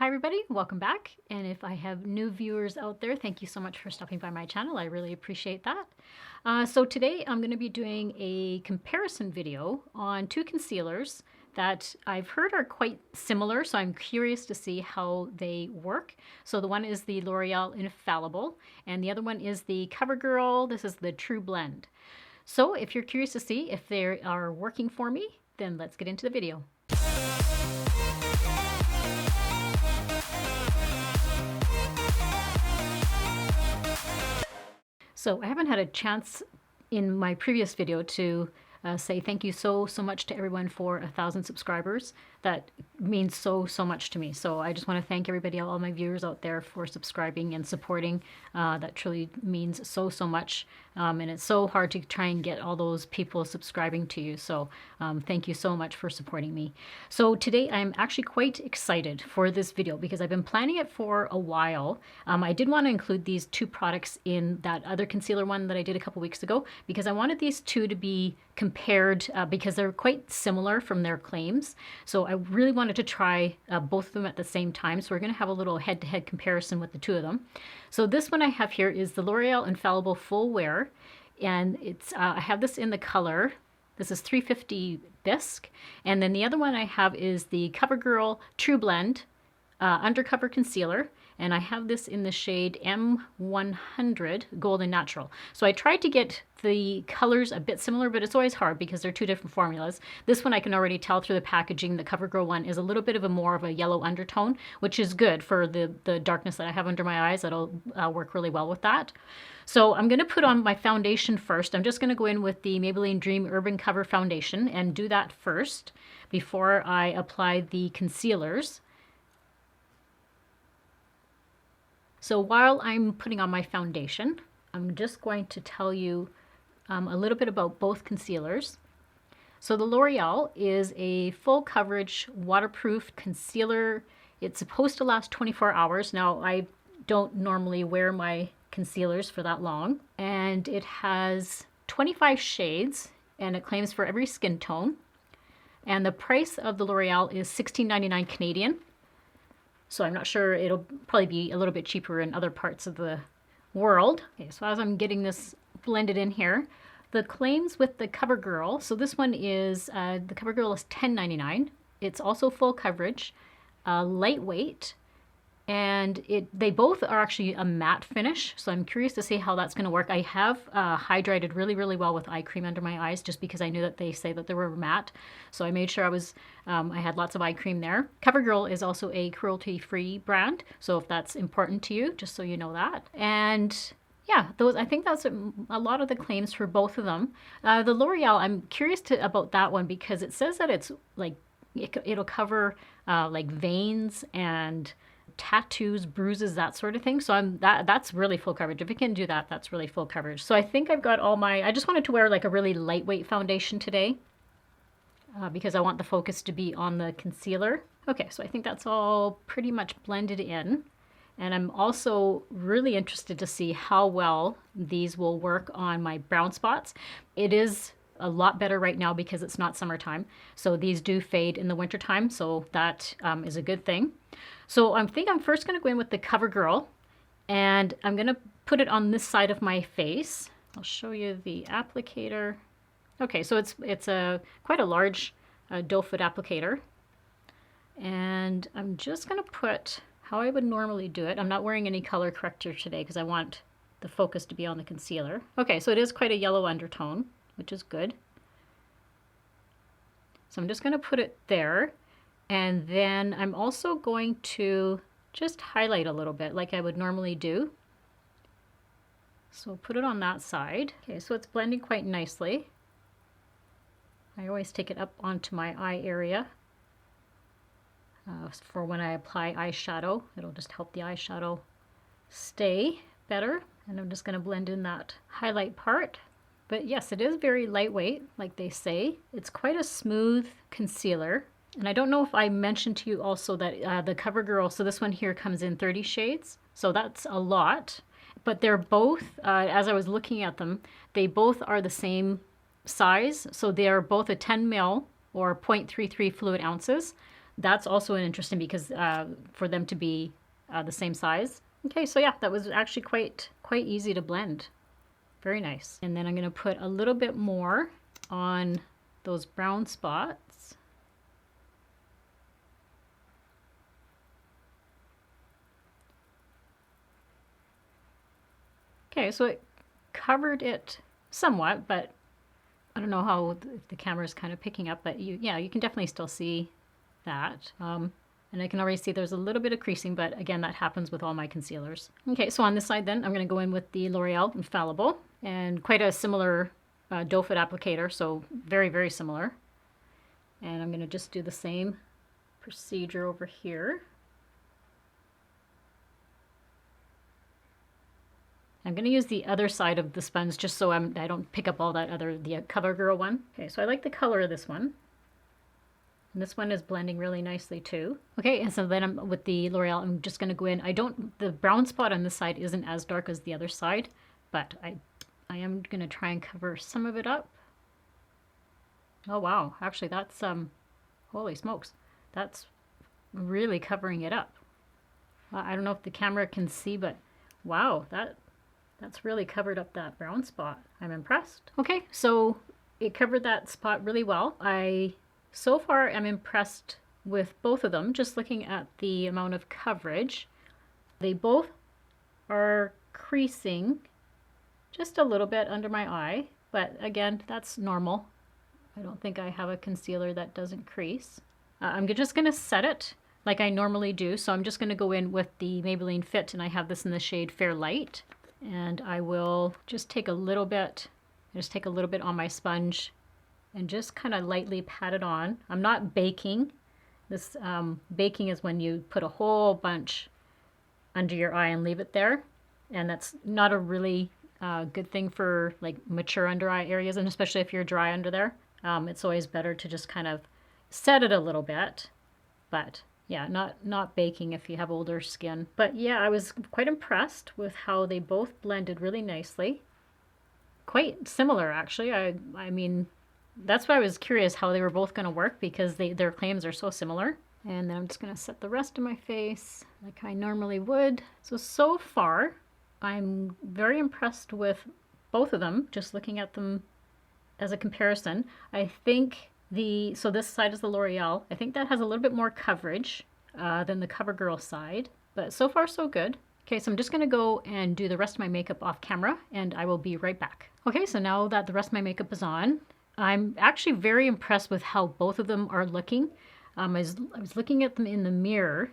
Hi everybody, welcome back. And if I have new viewers out there, thank you so much for stopping by my channel. I really appreciate that. So today I'm going to be doing a comparison video on two concealers that I've heard are quite similar, so I'm curious to see how they work. So the one is the L'Oreal Infallible, and the other one is the Covergirl. This is the Trublend. So if you're curious to see if they are working for me, then let's get into the video. So I haven't had a chance in my previous video to say thank you so much to everyone for 1,000 subscribers. That means so much to me. So I just want to thank everybody, all my viewers out there, for subscribing and supporting. That truly means so much. And it's so hard to try and get all those people subscribing to you. So thank you so much for supporting me. So today I'm actually quite excited for this video because I've been planning it for a while. I did want to include these two products in that other concealer one that I did a couple weeks ago because I wanted these two to be compared because they're quite similar from their claims. So I really wanted to try both of them at the same time. So we're going to have a little head-to-head comparison with the two of them. So this one I have here is the L'Oreal Infallible Full Wear, and it's I have this in the color. This is 350 Bisque, and then the other one I have is the Covergirl Trublend Undercover Concealer, and I have this in the shade M100 Golden Natural. So I tried to get the colors a bit similar, but it's always hard because they're two different formulas. This one I can already tell through the packaging. The Covergirl one is a little bit of a more of a yellow undertone, which is good for the darkness that I have under my eyes. That'll work really well with that. So I'm going to put on my foundation first. I'm just going to go in with the Maybelline Dream Urban Cover Foundation and do that first before I apply the concealers. So while I'm putting on my foundation, I'm just going to tell you a little bit about both concealers. So the L'Oreal is a full coverage waterproof concealer. It's supposed to last 24 hours. Now, I don't normally wear my concealers for that long. And it has 25 shades, and it claims for every skin tone. And the price of the L'Oreal is $16.99 Canadian. So I'm not sure, it'll probably be a little bit cheaper in other parts of the world. Okay, so as I'm getting this blended in here, the claims with the Covergirl, so this one is, the Covergirl is $10.99. It's also full coverage, lightweight, and they both are actually a matte finish. So I'm curious to see how that's going to work. I have hydrated really well with eye cream under my eyes just because I knew that they say that they were matte. So I made sure I had lots of eye cream there. Covergirl is also a cruelty-free brand. So if that's important to you, just so you know that. And yeah, I think that's a lot of the claims for both of them. The L'Oreal, I'm curious about that one because it says that it's like, it'll cover like veins and tattoos, bruises, that sort of thing. So that's really full coverage. If it can do that, that's really full coverage. So I think I've got I just wanted to wear like a really lightweight foundation today because I want the focus to be on the concealer. Okay, so I think that's all pretty much blended in. And I'm also really interested to see how well these will work on my brown spots. It is a lot better right now because it's not summertime. So these do fade in the wintertime. So that is a good thing. So I think I'm first going to go in with the Covergirl, and I'm going to put it on this side of my face. I'll show you the applicator. Okay, so it's quite a large doe foot applicator. And I'm just going to put how I would normally do it. I'm not wearing any color corrector today because I want the focus to be on the concealer. Okay, so it is quite a yellow undertone, which is good. So I'm just going to put it there. And then I'm also going to just highlight a little bit like I would normally do. So put it on that side. Okay, so it's blending quite nicely. I always take it up onto my eye area for when I apply eyeshadow. It'll just help the eyeshadow stay better. And I'm just going to blend in that highlight part. But yes, it is very lightweight, like they say. It's quite a smooth concealer. And I don't know if I mentioned to you also that the Covergirl, so this one here comes in 30 shades. So that's a lot. But they're both, as I was looking at them, they both are the same size. So they are both a 10 ml or 0.33 fluid ounces. that's also interesting because for them to be the same size. Okay, so yeah, that was actually quite easy to blend. Very nice. And then I'm going to put a little bit more on those brown spots. Okay, so it covered it somewhat, but I don't know how the camera is kind of picking up, but you can definitely still see that. And I can already see there's a little bit of creasing, but again, that happens with all my concealers. Okay, so on this side then, I'm going to go in with the L'Oreal Infallible, and quite a similar doe foot applicator, so very, very similar. And I'm going to just do the same procedure over here. I'm going to use the other side of the sponge just so I don't pick up all that the Covergirl one. Okay, so I like the color of this one. And this one is blending really nicely too. Okay, and so then with the L'Oreal, I'm just going to go in. The brown spot on this side isn't as dark as the other side, but I am going to try and cover some of it up. Oh wow, actually that's, holy smokes, that's really covering it up. I don't know if the camera can see, but wow, that's really covered up that brown spot. I'm impressed. Okay, so it covered that spot really well. So far I'm impressed with both of them, just looking at the amount of coverage. They both are creasing just a little bit under my eye, but again, that's normal. I don't think I have a concealer that doesn't crease. I'm just going to set it like I normally do. So I'm just going to go in with the Maybelline Fit, and I have this in the shade Fair Light. And I will just take a little bit on my sponge and just kind of lightly pat it on. I'm not baking. This baking is when you put a whole bunch under your eye and leave it there. And that's not a really good thing for like mature under eye areas, and especially if you're dry under there. It's always better to just kind of set it a little bit, but yeah, not baking if you have older skin. But yeah, I was quite impressed with how they both blended really nicely. Quite similar, actually. I mean, that's why I was curious how they were both going to work, because their claims are so similar. And then I'm just going to set the rest of my face like I normally would. So far, I'm very impressed with both of them, just looking at them as a comparison. I think so this side is the L'Oreal. I think that has a little bit more coverage than the CoverGirl side, but so far so good. Okay, so I'm just going to go and do the rest of my makeup off camera, and I will be right back. Okay, so now that the rest of my makeup is on, I'm actually very impressed with how both of them are looking. I was looking at them in the mirror,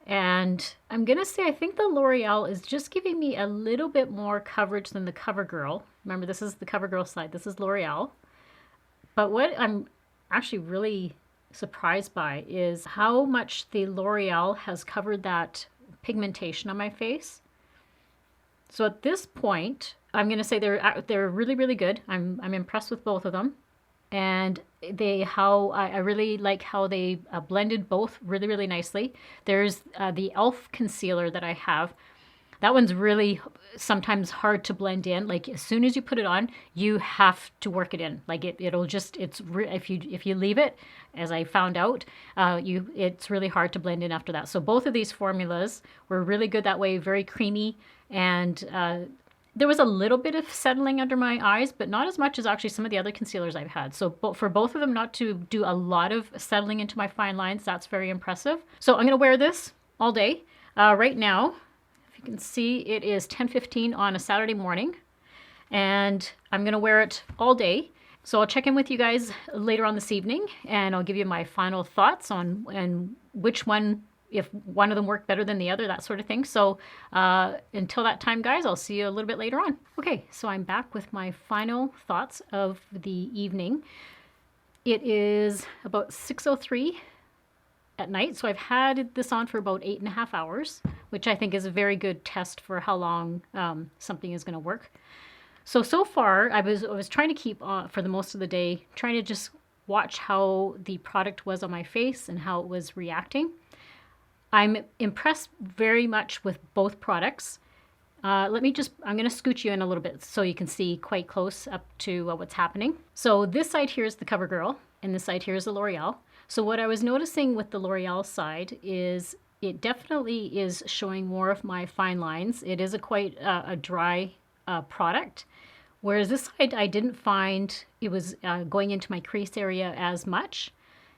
and I'm going to say I think the L'Oreal is just giving me a little bit more coverage than the CoverGirl. Remember, this is the CoverGirl side, this is L'Oreal. But what I'm actually really surprised by is how much the L'Oreal has covered that pigmentation on my face. So at this point, I'm going to say they're really, really good. I'm impressed with both of them. And I really like how they blended both really, really nicely. There's the e.l.f. concealer that I have. That one's really sometimes hard to blend in. Like as soon as you put it on, you have to work it in. Like if you leave it, as I found out, it's really hard to blend in after that. So both of these formulas were really good that way, very creamy, and there was a little bit of settling under my eyes, but not as much as actually some of the other concealers I've had. So for both of them not to do a lot of settling into my fine lines, that's very impressive. So I'm going to wear this all day. Right now, if you can see, it is 10:15 on a Saturday morning, and I'm going to wear it all day. So I'll check in with you guys later on this evening, and I'll give you my final thoughts on which one, if one of them worked better than the other, that sort of thing. So until that time, guys, I'll see you a little bit later on. Okay, so I'm back with my final thoughts of the evening. It is about 6:03 at night, so I've had this on for about 8.5 hours, which I think is a very good test for how long something is going to work. So far, I was trying to keep on for the most of the day, trying to just watch how the product was on my face and how it was reacting. I'm impressed very much with both products. I'm going to scooch you in a little bit so you can see quite close up to what's happening. So this side here is the CoverGirl, and this side here is the L'Oreal. So what I was noticing with the L'Oreal side is it definitely is showing more of my fine lines. It is quite a dry product. Whereas this side, I didn't find it was going into my crease area as much.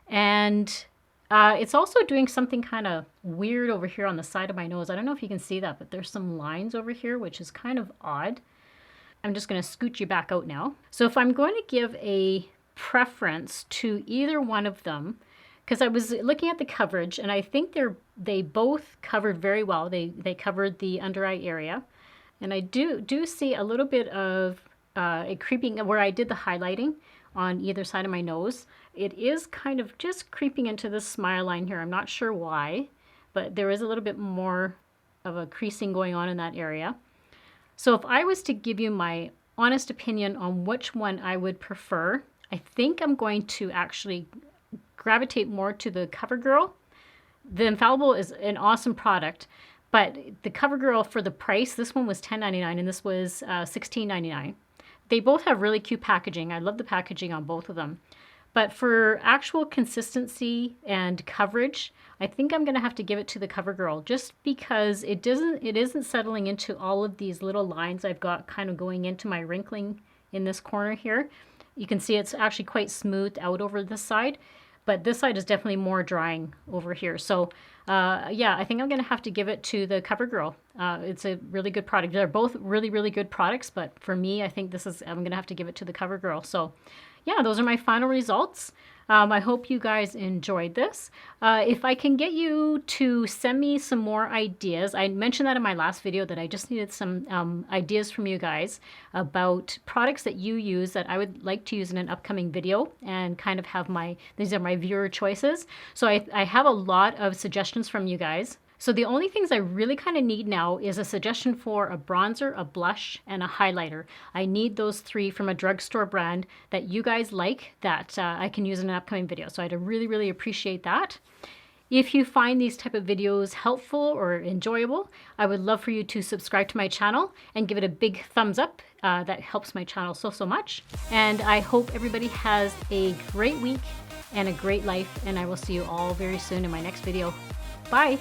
And it's also doing something kind of weird over here on the side of my nose. I don't know if you can see that, but there's some lines over here, which is kind of odd. I'm just going to scoot you back out now. So if I'm going to give a preference to either one of them, because I was looking at the coverage, and I think they both covered very well. They covered the under eye area. And I do see a little bit of it creeping where I did the highlighting on either side of my nose. It is kind of just creeping into the smile line here. I'm not sure why, but there is a little bit more of a creasing going on in that area. So if I was to give you my honest opinion on which one I would prefer, I think I'm going to actually gravitate more to the Covergirl. The Infallible is an awesome product, but the Covergirl, for the price, this one was $10.99 and this was $16.99. They both have really cute packaging. I love the packaging on both of them. But for actual consistency and coverage, I think I'm going to have to give it to the Covergirl, just because it isn't settling into all of these little lines I've got kind of going into my wrinkling in this corner here. You can see it's actually quite smoothed out over this side, but this side is definitely more drying over here. So yeah, I think I'm going to have to give it to the Covergirl. It's a really good product. They're both really, really good products, but for me, I think I'm going to have to give it to the Covergirl. So yeah, those are my final results. I hope you guys enjoyed this. If I can get you to send me some more ideas, I mentioned that in my last video that I just needed some ideas from you guys about products that you use that I would like to use in an upcoming video, and kind of have these are my viewer choices. So I have a lot of suggestions from you guys. So the only things I really kind of need now is a suggestion for a bronzer, a blush, and a highlighter. I need those three from a drugstore brand that you guys like that I can use in an upcoming video. So I'd really, really appreciate that. If you find these type of videos helpful or enjoyable, I would love for you to subscribe to my channel and give it a big thumbs up. That helps my channel so much. And I hope everybody has a great week and a great life, and I will see you all very soon in my next video. Bye!